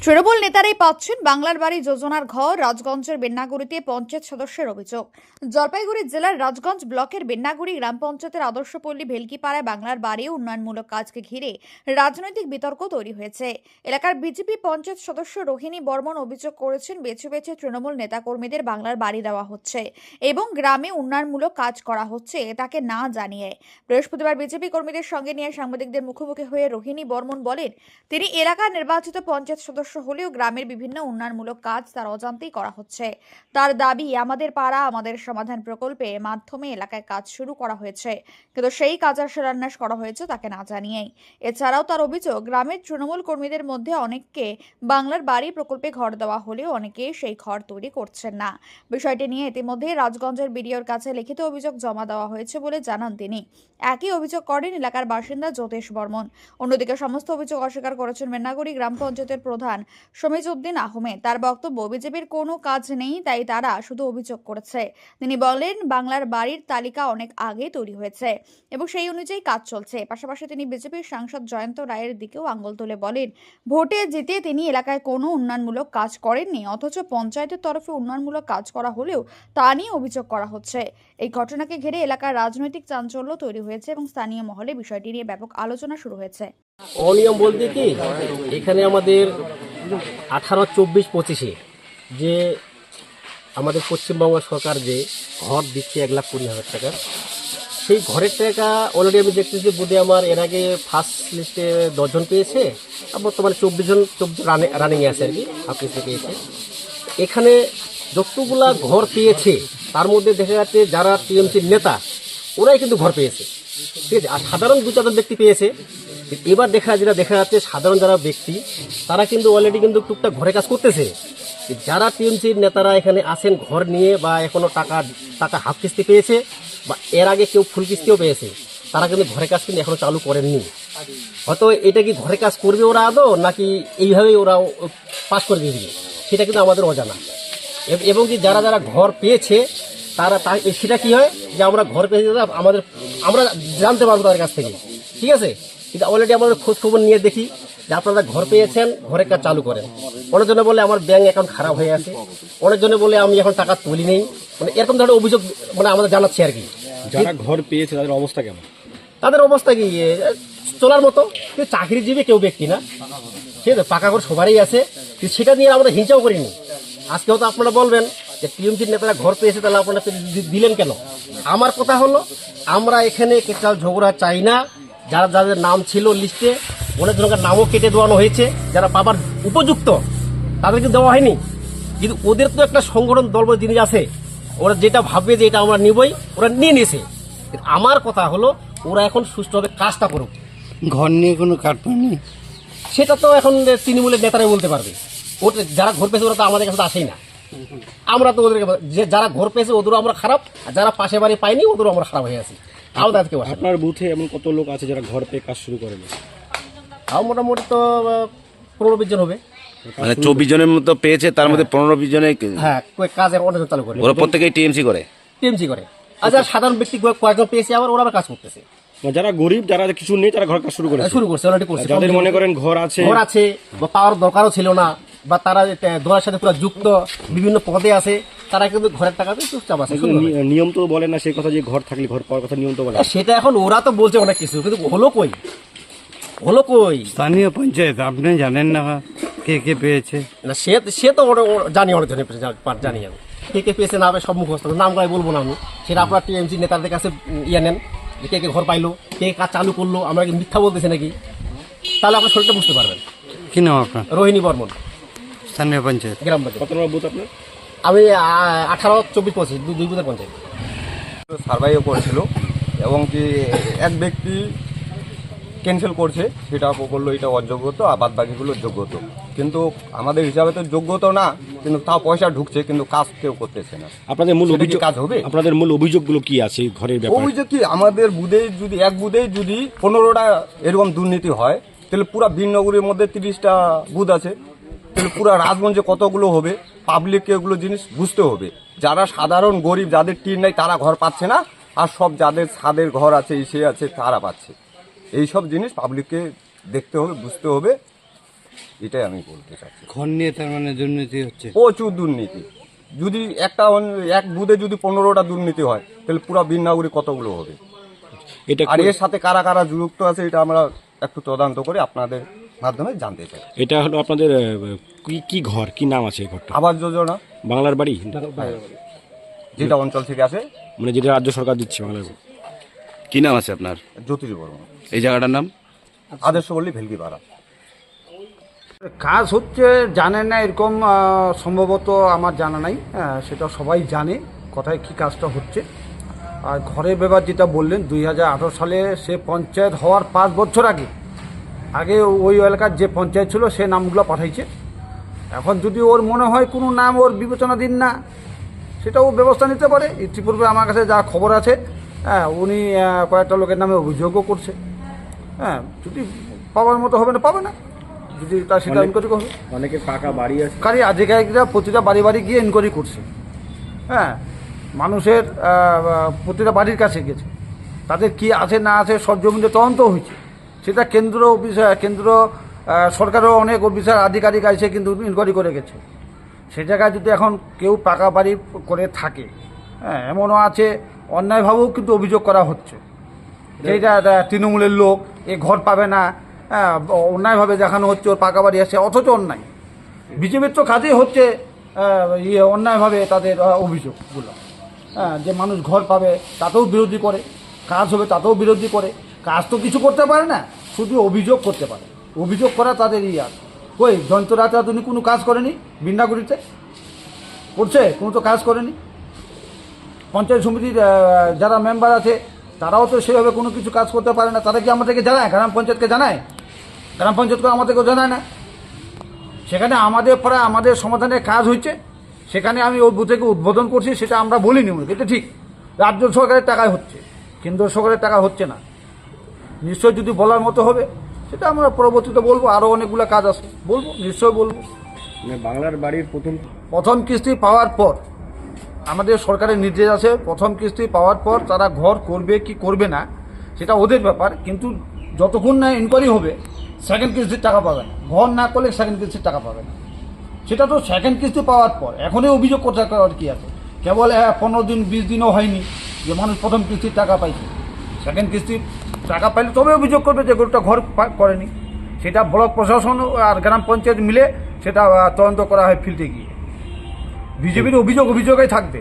তৃণমূল নেতারাই পাচ্ছেন বাংলার বাড়ি যোজনার ঘর। রাজগঞ্জের বেন্নাগুড়িতে পঞ্চায়েত সদস্যের অভিযোগ। জলপাইগুড়ি জেলার রাজগঞ্জ ব্লকের বেন্নাগুড়ি গ্রাম পঞ্চায়েতের আদর্শপল্লী ভেলকিপাড়ায় বাংলার বাড়ি উন্নয়নমূলক কাজকে ঘিরে রাজনৈতিক বিতর্ক তৈরি হয়েছে। এলাকার বিজেপি পঞ্চায়েত সদস্য রোহিণী বর্মন অভিযোগ করেছেন, বেছে বেছে তৃণমূল নেতাকর্মীদের বাংলার বাড়ি দেওয়া হচ্ছে এবং গ্রামে উন্নয়নমূলক কাজ করা হচ্ছে তাকে না জানিয়ে। বৃহস্পতিবার বিজেপি কর্মীদের সঙ্গে নিয়ে সাংবাদিকদের মুখোমুখি হয়ে রোহিণী বর্মন বলেন, তিনি এলাকার নির্বাচিত পঞ্চায়েত সদস্য হলেও গ্রামের বিভিন্ন উন্নয়নমূলক কাজ তার অজান্তেই করা হচ্ছে। তার দাবি, আমাদের পাড়া আমাদের সমাধান প্রকল্পের মাধ্যমে এলাকায় কাজ শুরু করা হয়েছে, কিন্তু সেই কাজের শিলান্যাস করা হয়েছে তাকে না জানিয়েই। এছাড়াও তার অভিযোগ, গ্রামের তৃণমূল কর্মীদের মধ্যে অনেককে বাংলার বাড়ি প্রকল্পে ঘর দেওয়া হলেও অনেকে সেই ঘর তৈরি করছেন না। বিষয়টি নিয়ে ইতিমধ্যে রাজগঞ্জের বিডিওর কাছে লিখিত অভিযোগ জমা দেওয়া হয়েছে বলে জানান তিনি। একই অভিযোগ করেন এলাকার বাসিন্দা জ্যোতিষ বর্মন। অন্যদিকে সমস্ত অভিযোগ অস্বীকার করেছেন বেন্নাগুড়ি গ্রাম পঞ্চায়েতের প্রধান শমীজউদ্দিন আহমেদ। তার বক্তব্য, বিজেপির কোনো কাজ নেই, তাই তারা শুধু অভিযোগ করেছে। তিনি বলেন, বাংলার বাড়ির তালিকা অনেক আগে তৈরি হয়েছে এবং সেই অনুযায়ী কাজ চলছে। পাশাপাশি তিনি বিজেপির সাংসদ জয়ন্ত রায়ের দিকেও আঙুল তুলে বলেন, ভোটে জিতে তিনি এলাকায় কোনো উন্নয়নমূলক কাজ করেননি, অথচ পঞ্চায়েতের তরফে উন্নয়নমূলক কাজ করা হলেও তা নিয়ে অভিযোগ করা হচ্ছে। এই ঘটনাকে ঘিরে এলাকার রাজনৈতিক চাঞ্চল্য তৈরি হয়েছে এবং স্থানীয় মহলে বিষয়টি নিয়ে ব্যাপক আলোচনা শুরু হয়েছে। অনিয়ম বলতে কি, এখানে আমাদের 18, 24, 25-এ যে আমাদের পশ্চিমবঙ্গ সরকার যে ঘর দিচ্ছে 1,20,000 টাকা, সেই ঘরের টাকা অলরেডি আমি দেখতেছি বোধে আমার এর আগে ফার্স্ট লিস্টে 10 জন পেয়েছে, আর বর্তমানে 24 জন রানিংয়ে আছে আর কি, ফার্স্ট লিস্টে পেয়েছে। এখানে যতগুলা ঘর পেয়েছে তার মধ্যে দেখা যাচ্ছে যারা টিএমসির নেতা ওরাই কিন্তু ঘর পেয়েছে, ঠিক আছে। আর সাধারণ 2-4 ব্যক্তি পেয়েছে। এবার যেটা দেখা যাচ্ছে, সাধারণ যারা ব্যক্তি তারা কিন্তু অলরেডি কিন্তু টুকটাক ঘরে কাজ করতেছে। যারা টিএমসির নেতারা এখানে আসেন ঘর নিয়ে বা এখনো টাকা হাফ কিস্তি পেয়েছে বা এর আগে কেউ ফুল কিস্তিও পেয়েছে, তারা কিন্তু ঘরে কাজ কিন্তু এখনো চালু করেননি। হয়তো এটা কি ঘরে কাজ করবে ওরা আদৌ, নাকি এইভাবেই ওরা পাস করে দিয়ে দিবে, সেটা কিন্তু আমাদের অজানা। এবং কি যারা ঘর পেয়েছে তারা সেটা কি হয় যে আমরা ঘর পেয়েছি, আমরা জানতে পারবো তাদের কাছ থেকে, ঠিক আছে। কিন্তু অলরেডি আমাদের খোঁজ খবর নিয়ে দেখি যে আপনারা ঘর পেয়েছেন, ঘরের কাজ চালু করেন। অনেকজনে বলে আমার ব্যাংক অ্যাকাউন্ট খারাপ হয়ে আছে, অনেকজনে বলে আমি এখন টাকা তুলি নেই, মানে এরকম ধরনের অভিযোগ আমাদের জানাচ্ছে আর কি। যারা ঘর পেয়েছে তাদের অবস্থা কেমন? তাদের অবস্থা কি, চলার মতো, কেউ চাকরিজীবী কেউ ব্যক্তি না, ঠিক আছে। পাকা ঘর সবারই আছে, কিন্তু সেটা নিয়ে আমরা হিংসাও করিনি। আজকে হয়তো আপনারা বলবেন যে টিএমসির নেতারা ঘর পেয়েছে, তাহলে আপনারা দিলেন কেন? আমার কথা হলো, আমরা এখানে কেচাল ঝগড়া চাই না। যাদের নাম ছিল লিস্টে, অনেক জনের নামও কেটে দেওয়ানো হয়েছে, যারা পাবার উপযুক্ত তাদেরকে দেওয়া হয়নি। কিন্তু ওদের তো একটা সংগঠন দল জিনিস আছে, ওরা যেটা ভাববে যে এটা আমরা নিবই, ওরা নিয়ে নিয়েছে। আমার কথা হলো, ওরা এখন সুষ্ঠুভাবে কাজটা করুক। ঘর নিয়ে কোনো কাটমান নেই, সেটা তো এখন তৃণমূলের নেতারাই বলতে পারবে। ওটা যারা ঘর পেয়েছে ওরা তো আমাদের কাছে আসেই না। আমরা তো ওদেরকে, যারা ঘর পেয়েছে ওদেরও আমরা খারাপ, আর যারা পাশে বাড়ি পাইনি ওদেরও আমরা খারাপ হয়ে আছি। আপনার বুথে এমন কত লোক আছে যারা ঘর পেয়ে কাজ শুরু করেনি? তাও মোটামুটি তো 15-20 জন হবে। মানে 24 জনের মতো পেয়েছে, তার মধ্যে 15-20 জনে হ্যাঁ, কাজের অনেক চালু করে, ওরা প্রত্যেকেই টিএমসি করে। টিএমসি করে। আর যারা সাধারণ ব্যক্তি কয়েকজন পেয়েছে, আবার ওরা কাজ করতেছে। যারা গরিব, যারা কিছু নেই, তারা ঘর কাজ শুরু করছে অলরেডি করছে। যাদের মনে করেন ঘর আছে বা পাওয়ার দরকারও ছিল না, বা তারা দলের সাথে পুরো যুক্ত, বিভিন্ন পদে আছে, তারা কিন্তু ঘরের টাকাতে চুপচাপ আছে। নিয়ম তো বলে না সেই কথা যে ঘর থাকলে ঘর পাওয়ার কথা, নিয়ম তো বলে। সেটা এখন ওরা তো বলছে অনেক কিছু, কিন্তু হলো কই? স্থানীয় পঞ্চায়েত আপনি জানেন না কে কে পেয়েছে? না, সে তো জানি, অনেক ধরনের জানি আমি কে পেয়েছে না সব মুখস্থ, নাম গায়ে বলবো না আমি। সেটা আপনার টিএমসি নেতাদের কাছে নেন যে কে ঘর পাইলো, কে কাজ চালু করলো, আমরা কি মিথ্যা বলতেছি নাকি, তাহলে আপনার শরীরটা বুঝতে পারবেন। কি নাম আপনার? রোহিণী বর্মন, স্থানীয় পঞ্চায়েত, গ্রাম পঞ্চায়েত। কত নম্বর বুথ আপনার? আমি 18, 24, 25 দুই বুথের পঞ্চায়েত। সার্ভাইও করেছিল এবং কি এক ব্যক্তি ক্যান্সেল করছে, সেটা করলো এটা অযোগ্যতা, আর বাদ বাকিগুলো যোগ্যতা। কিন্তু আমাদের হিসাবে তো যোগ্যতা না, কিন্তু তাও পয়সা ঢুকছে, কিন্তু কাজ কেউ করতেছে না। আপনাদের মূল অভিযোগ কাজ হবে? আপনাদের মূল অভিযোগগুলো কি আছে ঘরের ব্যাপারে? অভিযোগ কি, আমাদের বুথে যদি এক বুথে যদি 15টা এরকম দুর্নীতি হয়, তাহলে পুরো বীরনগরের মধ্যে 30টা বুথ আছে, তাহলে পুরো রাজগঞ্জে কতগুলো হবে? পাবলিককে এগুলো জিনিস বুঝতে হবে। যারা সাধারণ গরিব, যাদের টিন নাই, তারা ঘর পাচ্ছে না, আর সব যাদের ছাদের ঘর আছে, সে আছে, তারা পাচ্ছে। এইসব জিনিস পাবলিককে দেখতে হবে, বুঝতে হবে। এটাই আমি বলতে চাচ্ছি। ঘর নিয়ে তার মানে দুর্নীতি হচ্ছে। প্রচুর দুর্নীতি। যদি এক বুথে যদি 15টা দুর্নীতি হয় তাহলে পুরো বিন্নাগুড়ি কতগুলো হবে। এটা আর এর সাথে কারা কারা যুক্ত আছে এটা আমরা একটু তদন্ত করে আপনাদের মাধ্যমে জানতে চাই। এটা হলো আপনাদের কি ঘর, কি নাম আছে এই ঘরটা? আবাস যোজনা, বাংলার বাড়ি, যেটা অঞ্চল থেকে আসে, মানে যেটা রাজ্য সরকার দিচ্ছে বাংলার বাড়ি। কি নাম আছে আপনার? জ্যোতিষ বর্মন, এই জায়গাটার নাম? আদর্শপল্লী ভেলকিপাড়া। কাজ হচ্ছে জানে না এরকম সম্ভবত আমার জানা নাই, সেটা সবাই জানে কোথায় কী কাজটা হচ্ছে। আর ঘরের ব্যাপার যেটা বললেন 2018 সালে সে পঞ্চায়েত হওয়ার 5 বছর আগে ওই এলাকার যে পঞ্চায়েত ছিল সে নামগুলো পাঠাইছে। এখন যদি ওর মনে হয় কোনো নাম ওর বিবেচনাধীন না, সেটাও ব্যবস্থা নিতে পারে। ইতিপূর্বে আমার কাছে যা খবর আছে, উনি কয়েকটা লোকের নামে অভিযোগও করছে। যদি পাওয়ার মতো হবে না, পাবে না, যদি তার সেটা ইনকোয়ারি করবে। অনেকে পাকা বাড়ি আছে, কারি আধিকারিকরা প্রতিটা বাড়ি বাড়ি গিয়ে ইনকোয়ারি করছে। মানুষের প্রতিটা বাড়ির কাছে গেছে, তাদের কি আছে না আছে সব জমিতে তদন্ত হয়েছে। সেটা কেন্দ্র সরকারও অনেক অফিসার আধিকারিক আছে কিন্তু ইনকোয়ারি করে গেছে। সে জায়গায় যদি এখন কেউ পাকা বাড়ি করে থাকে, এমনও আছে অন্যায়ভাবেও কিন্তু অভিযোগ করা হচ্ছে যে এটা তৃণমূলের লোক, এ ঘর পাবে না, অন্যায়ভাবে দেখানো হচ্ছে ওর পাকা বাড়ি আছে, অথচ অন্যায়। বিজেপির তো কাজেই হচ্ছে অন্যায়ভাবে তাদের অভিযোগগুলো, যে মানুষ ঘর পাবে তাতেও বিরোধী করে, কাজ হবে তাতেও বিরোধী করে। কাজ তো কিছু করতে পারে না, শুধু অভিযোগ করতে পারে। অভিযোগ করা তাদের আছে। ওই জয়ন্তরাতে তুমি কোনো কাজ করেনি, বিন্নাগুড়িতে করছে, কোনো তো কাজ করেনি। পঞ্চায়েত সমিতির যারা মেম্বার আছে তারাও তো সেভাবে কোনো কিছু কাজ করতে পারে না। তারা কি আমাদেরকে জানায়? গ্রাম পঞ্চায়েতকে জানায়? গ্রাম পঞ্চায়েতকে আমাদেরকেও জানায় না। সেখানে আমাদের সমাধানের কাজ হচ্ছে, সেখানে আমি ওই বুথেকে উদ্বোধন করছি, সেটা আমরা বলিনি। এটা ঠিক রাজ্য সরকারের টাকায় হচ্ছে, কেন্দ্র সরকারের টাকা হচ্ছে না। নিশ্চয় যদি বলার মতো হবে সেটা আমরা পরবর্তীতে বলবো। আরও অনেকগুলো কাজ আছে, বলবো, নিশ্চয় বলবো। মানে বাংলার বাড়ির প্রথম কিস্তি পাওয়ার পর আমাদের সরকারের নির্দেশ আছে, প্রথম কিস্তি পাওয়ার পর তারা ঘর করবে কি করবে না সেটা ওদের ব্যাপার, কিন্তু যতক্ষণ না ইনকোয়ারি হবে সেকেন্ড কিস্তির টাকা পাবে না। ঘর না করলে সেকেন্ড কিস্তির টাকা পাবে না। সেটা তো সেকেন্ড কিস্তি পাওয়ার পর। এখনই অভিযোগ করতে করার কি আছে? কেবল 15 দিন 20 দিনও হয়নি যে মানুষ প্রথম কিস্তির টাকা পাইছে। সেকেন্ড কিস্তির টাকা পাইলে তবে অভিযোগ করবে যে গরুটা ঘর করেনি। সেটা ব্লক প্রশাসন আর গ্রাম পঞ্চায়েত মিলে সেটা তদন্ত করা হয় ফিল্ডে গিয়ে। বিজেপির অভিযোগই থাকবে।